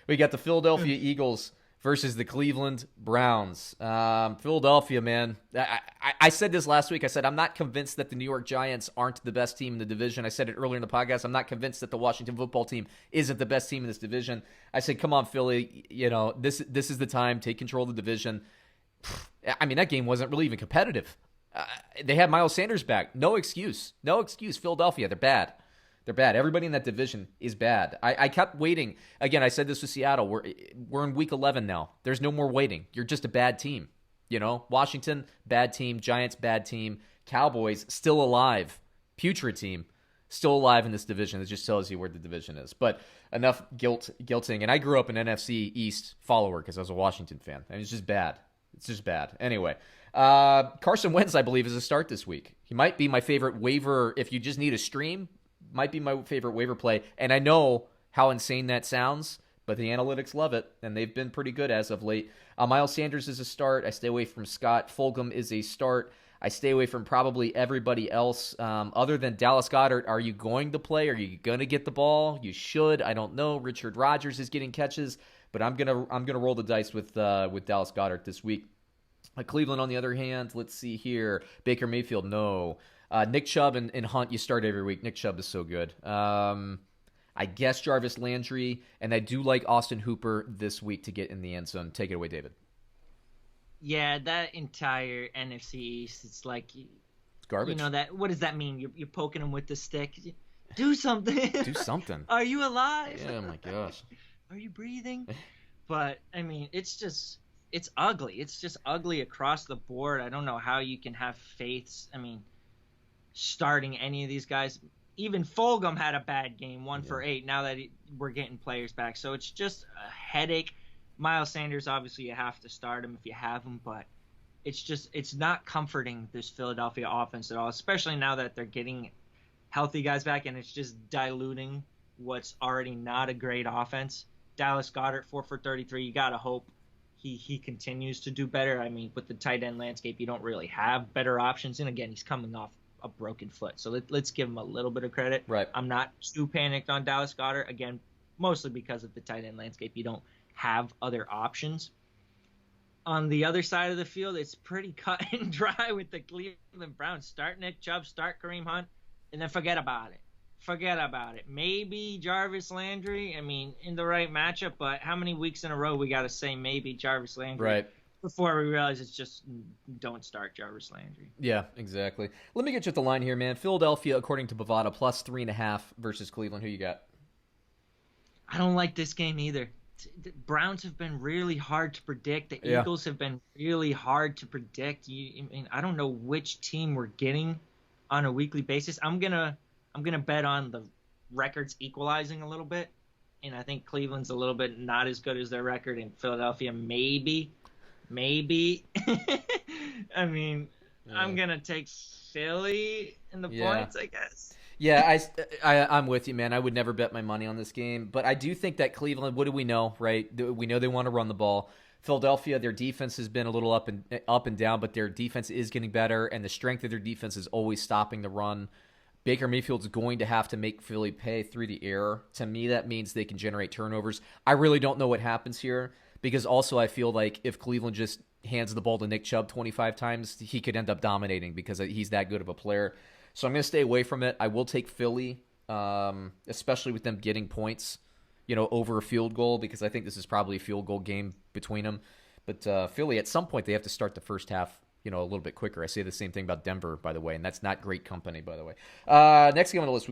We got the Philadelphia Eagles versus the Cleveland Browns. Philadelphia, man. I said this last week. I said I'm not convinced that the New York Giants aren't the best team in the division. I said it earlier in the podcast. I'm not convinced that the Washington football team isn't the best team in this division. I said, come on, Philly. This is the time. Take control of the division. I mean, that game wasn't really even competitive. They had Miles Sanders back. No excuse. No excuse. Philadelphia, they're bad. They're bad. Everybody in that division is bad. I kept waiting. Again, I said this with Seattle. We're in week 11 now. There's no more waiting. You're just a bad team. Washington, bad team. Giants, bad team. Cowboys, still alive. Putrid team, still alive in this division. It just tells you where the division is. But enough guilting. And I grew up an NFC East follower because I was a Washington fan. And it's just bad. It's just bad. Anyway, Carson Wentz, I believe, is a start this week. He might be my favorite waiver if you just need a stream. Might be my favorite waiver play. And I know how insane that sounds, but the analytics love it, and they've been pretty good as of late. Miles Sanders is a start. I stay away from Scott. Fulgham is a start. I stay away from probably everybody else. Other than Dallas Goedert, are you going to play? Are you going to get the ball? You should. I don't know. Richard Rodgers is getting catches, but I'm gonna roll the dice with Dallas Goedert this week. Cleveland, on the other hand, let's see here. Baker Mayfield, no. Nick Chubb and Hunt, you start every week. Nick Chubb is so good. I guess Jarvis Landry, and I do like Austin Hooper this week to get in the end zone. Take it away, David. Yeah, that entire NFC East, it's like it's garbage. What does that mean? You're poking him with the stick. Do something. Do something. Are you alive? Yeah, oh my gosh. Are you breathing? But I mean, it's ugly. It's just ugly across the board. I don't know how you can have faiths. I mean, starting any of these guys. Even Fulgham had a bad game, 1 for 8, now that we're getting players back. So it's just a headache. Miles Sanders, obviously you have to start him if you have him, but it's not comforting, this Philadelphia offense at all, especially now that they're getting healthy guys back, and it's just diluting what's already not a great offense. Dallas Goedert, 4 for 33. You got to hope he continues to do better. I mean, with the tight end landscape, you don't really have better options. And again, he's coming off a broken foot. So let's give him a little bit of credit. Right. I'm not too panicked on Dallas Goedert, again, mostly because of the tight end landscape. You don't have other options. On the other side of the field, it's pretty cut and dry with the Cleveland Browns. Start Nick Chubb, start Kareem Hunt, and then forget about it. Forget about it. Maybe Jarvis Landry, I mean, in the right matchup, but how many weeks in a row we got to say maybe Jarvis Landry? Right. Before we realize it's just don't start Jarvis Landry. Yeah, exactly. Let me get you at the line here, man. Philadelphia, according to Bovada, plus 3.5 versus Cleveland. Who you got? I don't like this game either. The Browns have been really hard to predict. The Eagles have been really hard to predict. I don't know which team we're getting on a weekly basis. I'm gonna bet on the records equalizing a little bit, and I think Cleveland's a little bit not as good as their record, and Philadelphia maybe. I mean, I'm gonna take Philly in the points, I guess. Yeah, I'm with you, man. I would never bet my money on this game, but I do think that Cleveland. What do we know, right? We know they want to run the ball. Philadelphia, their defense has been a little up and down, but their defense is getting better, and the strength of their defense is always stopping the run. Baker Mayfield's going to have to make Philly pay through the air. To me, that means they can generate turnovers. I really don't know what happens here, because also I feel like if Cleveland just hands the ball to Nick Chubb 25 times, he could end up dominating because he's that good of a player. So I'm going to stay away from it. I will take Philly, especially with them getting points, over a field goal, because I think this is probably a field goal game between them. But Philly, at some point, they have to start the first half, a little bit quicker. I say the same thing about Denver, by the way, and that's not great company, by the way. Next game on the list,